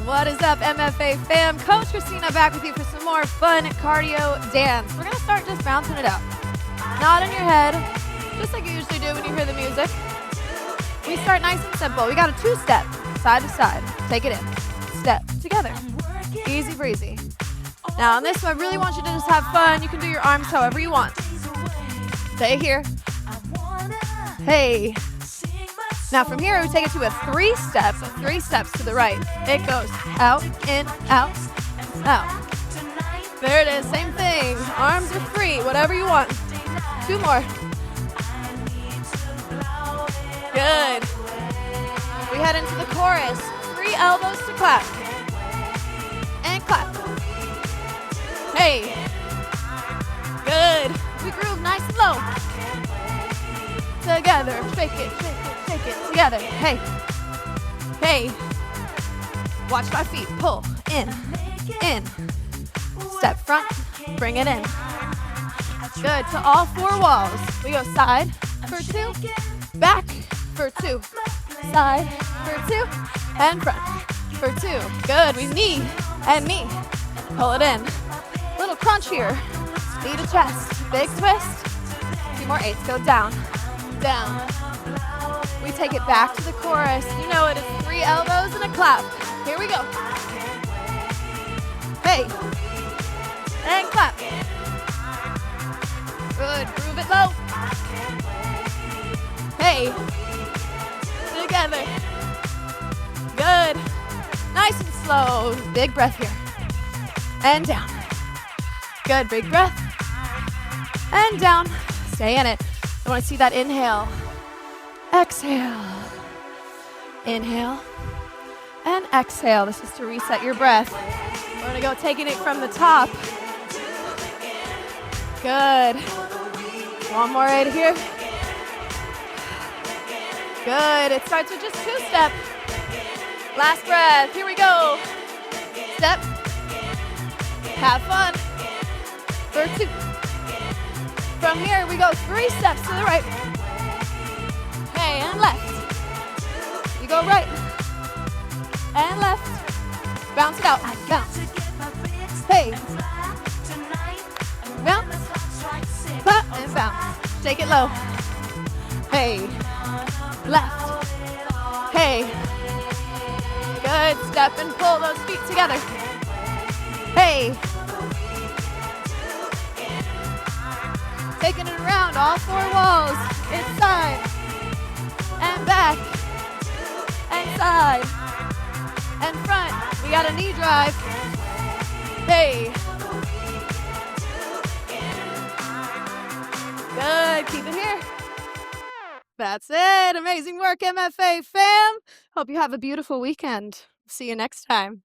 What is up, MFA fam? Coach Christina back with you for some more fun cardio dance. We're going to start just bouncing it out. Not in your head, just like you usually do when you hear the music. We start nice and simple. We got a 2-step, side to side. Take it in. Step together. Easy breezy. Now on this one, I really want you to just have fun. You can do your arms however you want. Stay here. Hey. Now from here, we take it to a 3-step, so 3 steps to the right. It goes out, in, out, out. There it is, same thing. Arms are free, whatever you want. 2 more. Good. We head into the chorus. 3 elbows to clap. And clap. Hey. Good. We groove nice and low. Together. Shake it, shake it, shake it. Together. Hey. Hey. Watch my feet. Pull. In. In. Step front. Bring it in. Good. To all 4 walls. We go side for 2. Back for 2. Side for 2. And front for 2. Good. We knee and knee. Pull it in. Little crunch here. Knee to chest. Big twist. 2 more 8s. Go down. Down. We take it back to the chorus. You know it is 3 elbows and a clap. Here we go. Hey. And clap. Good. Groove it low. Hey. Together. Good. Nice and slow. Big breath here. And down. Good. Big breath. And down. Stay in it. I want to see that inhale. Exhale. Inhale. And exhale. This is to reset your breath. We're going to go taking it from the top. Good. 1 more right here. Good. It starts with just 2-step. Last breath. Here we go. Step. Have fun. For 2. From here, we go 3 steps to the right. Hey, and left. You go right. And left. Bounce it out. Bounce. Hey. Bounce. Clap and bounce. Shake it low. Hey. Left. Hey. Good. Step and pull those feet together. Hey. Taking it around all 4 walls. Inside. And back. And side. And front. We got a knee drive. Hey. Good. Keep it here. That's it. Amazing work, MFA fam. Hope you have a beautiful weekend. See you next time.